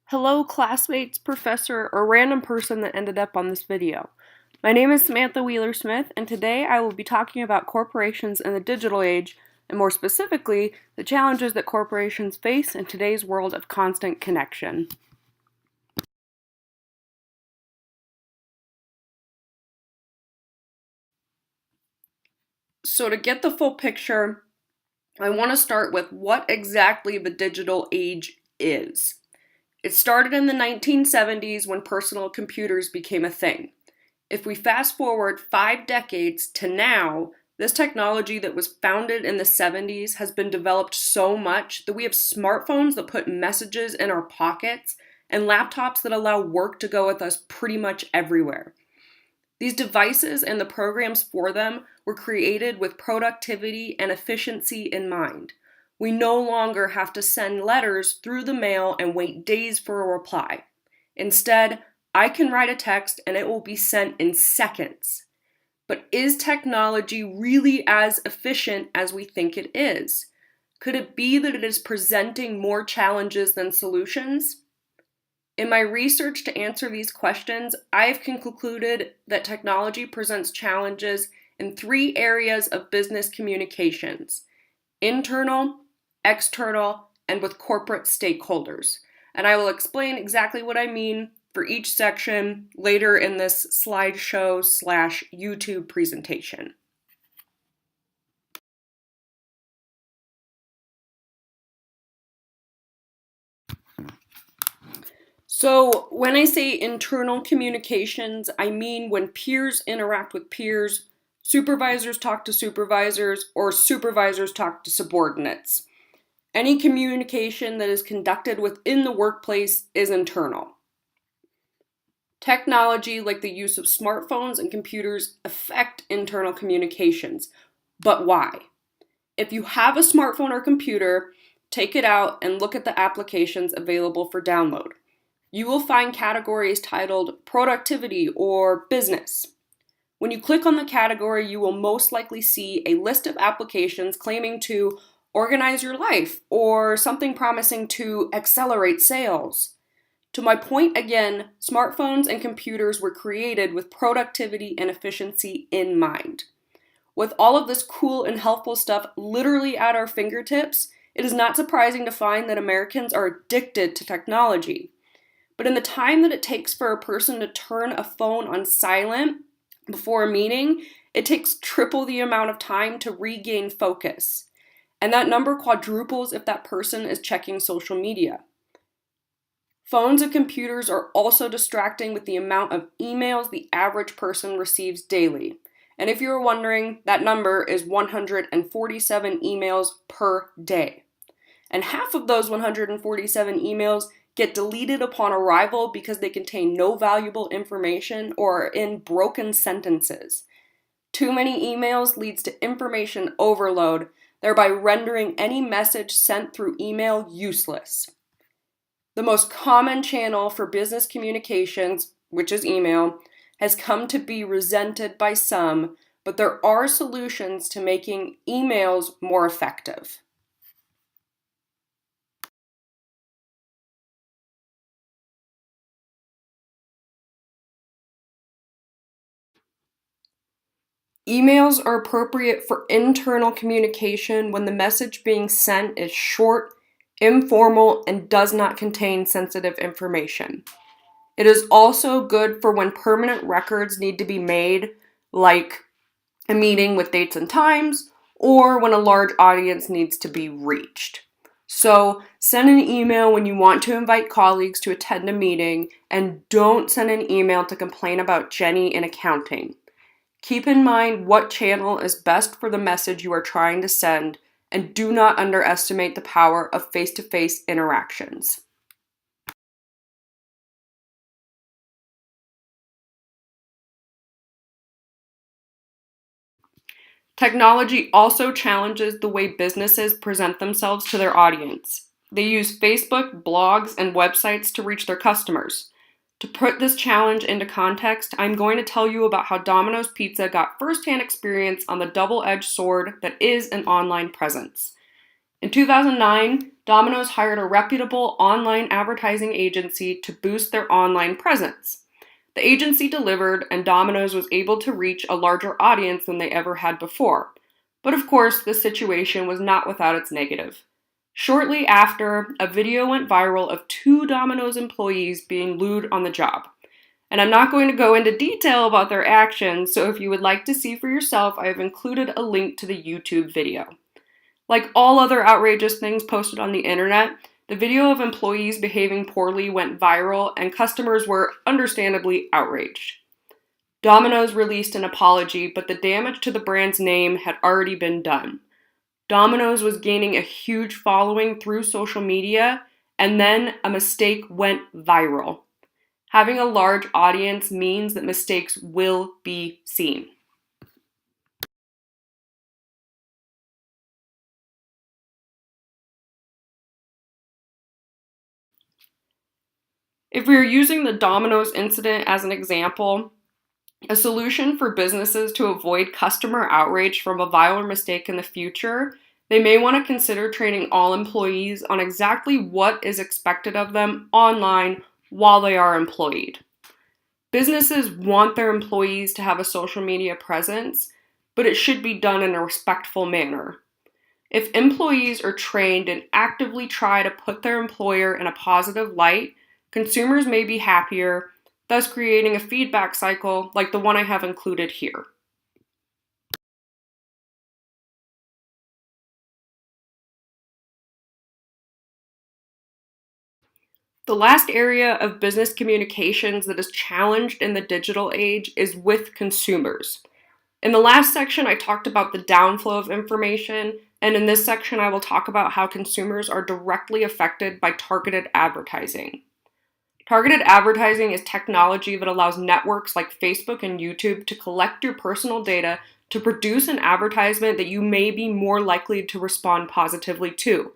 Hello, classmates, professor, or random person that ended up on this video. My name is Samantha Wheeler-Smith, and today I will be talking about corporations in the digital age, and more specifically, the challenges that corporations face in today's world of constant connection. So to get the full picture, I want to start with what exactly the digital age is. It started in the 1970s when personal computers became a thing. If we fast forward 5 decades to now, this technology that was founded in the 70s has been developed so much that we have smartphones that put messages in our pockets and laptops that allow work to go with us pretty much everywhere. These devices and the programs for them were created with productivity and efficiency in mind. We no longer have to send letters through the mail and wait days for a reply. Instead, I can write a text and it will be sent in seconds. But is technology really as efficient as we think it is? Could it be that it is presenting more challenges than solutions? In my research to answer these questions, I've concluded that technology presents challenges in 3 areas of business communications: internal, external, and with corporate stakeholders. And I will explain exactly what I mean for each section later in this slideshow/YouTube presentation. So when I say internal communications, I mean when peers interact with peers, supervisors talk to supervisors, or supervisors talk to subordinates. Any communication that is conducted within the workplace is internal. Technology, like the use of smartphones and computers, affect internal communications. But why? If you have a smartphone or computer, take it out and look at the applications available for download. You will find categories titled productivity or business. When you click on the category, you will most likely see a list of applications claiming to organize your life or something promising to accelerate sales. To my point again, smartphones and computers were created with productivity and efficiency in mind. With all of this cool and helpful stuff literally at our fingertips, it is not surprising to find that Americans are addicted to technology. But in the time that it takes for a person to turn a phone on silent before a meeting, it takes triple the amount of time to regain focus. And that number quadruples if that person is checking social media. Phones and computers are also distracting with the amount of emails the average person receives daily. And if you're wondering, that number is 147 emails per day. And half of those 147 emails get deleted upon arrival because they contain no valuable information or are in broken sentences. Too many emails leads to information overload, thereby rendering any message sent through email useless. The most common channel for business communications, which is email, has come to be resented by some, but there are solutions to making emails more effective. Emails are appropriate for internal communication when the message being sent is short, informal, and does not contain sensitive information. It is also good for when permanent records need to be made, like a meeting with dates and times, or when a large audience needs to be reached. So send an email when you want to invite colleagues to attend a meeting, and don't send an email to complain about Jenny in accounting. Keep in mind what channel is best for the message you are trying to send, and do not underestimate the power of face-to-face interactions. Technology also challenges the way businesses present themselves to their audience. They use Facebook, blogs, and websites to reach their customers. To put this challenge into context, I'm going to tell you about how Domino's Pizza got firsthand experience on the double-edged sword that is an online presence. In 2009, Domino's hired a reputable online advertising agency to boost their online presence. The agency delivered, and Domino's was able to reach a larger audience than they ever had before. But of course, this situation was not without its negative. Shortly after, a video went viral of 2 Domino's employees being lewd on the job. And I'm not going to go into detail about their actions, so if you would like to see for yourself, I have included a link to the YouTube video. Like all other outrageous things posted on the internet, the video of employees behaving poorly went viral and customers were understandably outraged. Domino's released an apology, but the damage to the brand's name had already been done. Domino's was gaining a huge following through social media, and then a mistake went viral. Having a large audience means that mistakes will be seen. If we are using the Domino's incident as an example, a solution for businesses to avoid customer outrage from a viral mistake in the future, they may want to consider training all employees on exactly what is expected of them online while they are employed. Businesses want their employees to have a social media presence, but it should be done in a respectful manner. If employees are trained and actively try to put their employer in a positive light, consumers may be happier, thus creating a feedback cycle like the one I have included here. The last area of business communications that is challenged in the digital age is with consumers. In the last section, I talked about the downflow of information, and in this section, I will talk about how consumers are directly affected by targeted advertising. Targeted advertising is technology that allows networks like Facebook and YouTube to collect your personal data to produce an advertisement that you may be more likely to respond positively to.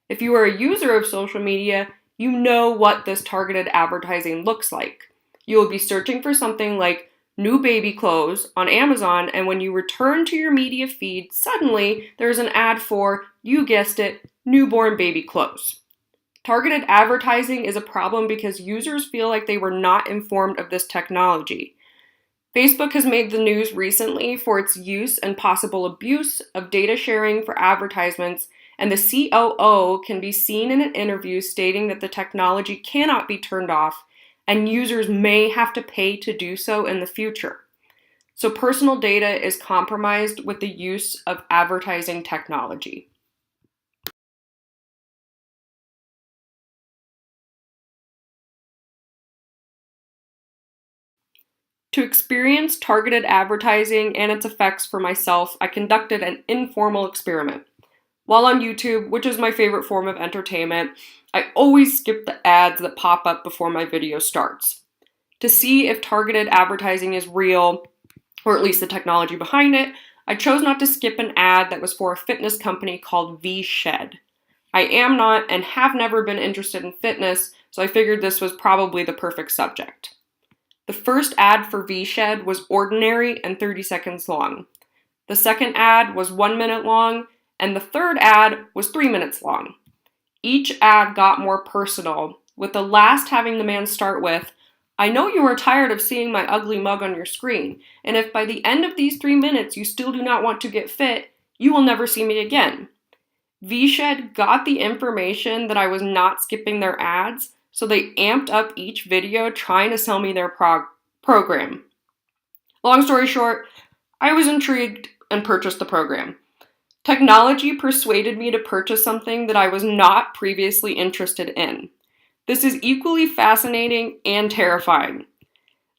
If you are a user of social media, you know what this targeted advertising looks like. You will be searching for something like new baby clothes on Amazon, and when you return to your media feed, suddenly there's an ad for, you guessed it, newborn baby clothes. Targeted advertising is a problem because users feel like they were not informed of this technology. Facebook has made the news recently for its use and possible abuse of data sharing for advertisements, and the COO can be seen in an interview stating that the technology cannot be turned off and users may have to pay to do so in the future. So personal data is compromised with the use of advertising technology. To experience targeted advertising and its effects for myself, I conducted an informal experiment. While on YouTube, which is my favorite form of entertainment, I always skip the ads that pop up before my video starts. To see if targeted advertising is real, or at least the technology behind it, I chose not to skip an ad that was for a fitness company called VShed. I am not and have never been interested in fitness, so I figured this was probably the perfect subject. The first ad for VShed was ordinary and 30 seconds long. The second ad was 1 minute long, and the third ad was 3 minutes long. Each ad got more personal, with the last having the man start with, "I know you are tired of seeing my ugly mug on your screen, and if by the end of these 3 minutes you still do not want to get fit, you will never see me again." VShed got the information that I was not skipping their ads, so they amped up each video trying to sell me their program. Long story short, I was intrigued and purchased the program. Technology persuaded me to purchase something that I was not previously interested in. This is equally fascinating and terrifying.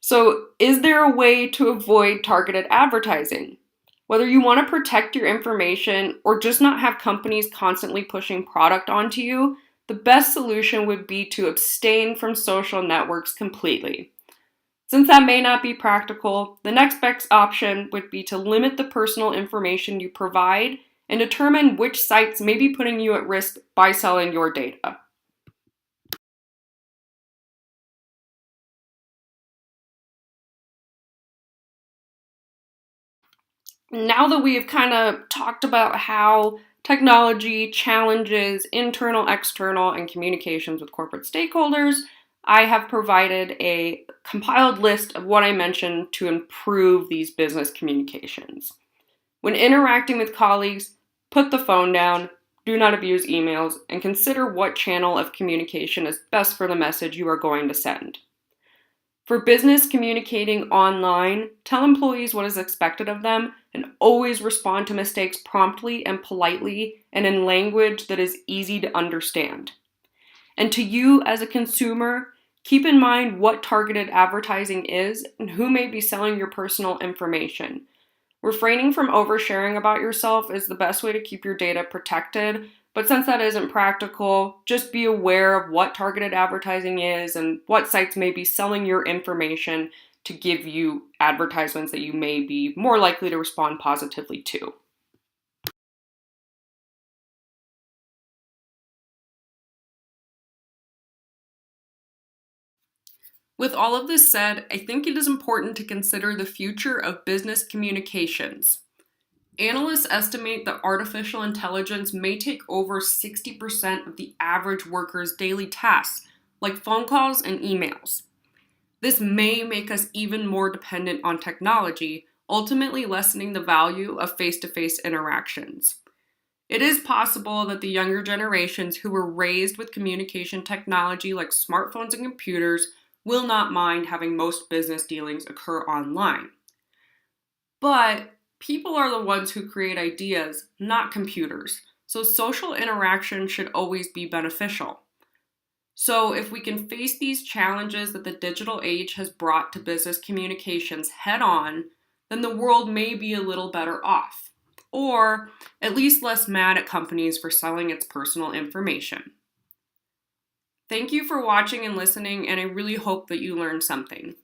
So, is there a way to avoid targeted advertising? Whether you want to protect your information or just not have companies constantly pushing product onto you, the best solution would be to abstain from social networks completely. Since that may not be practical, the next best option would be to limit the personal information you provide and determine which sites may be putting you at risk by selling your data. Now that we have kind of talked about how technology, challenges, internal, external, and communications with corporate stakeholders, I have provided a compiled list of what I mentioned to improve these business communications. When interacting with colleagues, put the phone down, do not abuse emails, and consider what channel of communication is best for the message you are going to send. For business communicating online, tell employees what is expected of them and always respond to mistakes promptly and politely and in language that is easy to understand. And to you as a consumer, keep in mind what targeted advertising is and who may be selling your personal information. Refraining from oversharing about yourself is the best way to keep your data protected, but since that isn't practical, just be aware of what targeted advertising is and what sites may be selling your information to give you advertisements that you may be more likely to respond positively to. With all of this said, I think it is important to consider the future of business communications. Analysts estimate that artificial intelligence may take over 60% of the average worker's daily tasks, like phone calls and emails. This may make us even more dependent on technology, ultimately lessening the value of face-to-face interactions. It is possible that the younger generations who were raised with communication technology like smartphones and computers will not mind having most business dealings occur online. But people are the ones who create ideas, not computers, so social interaction should always be beneficial. So if we can face these challenges that the digital age has brought to business communications head on, then the world may be a little better off, or at least less mad at companies for selling its personal information. Thank you for watching and listening, and I really hope that you learned something.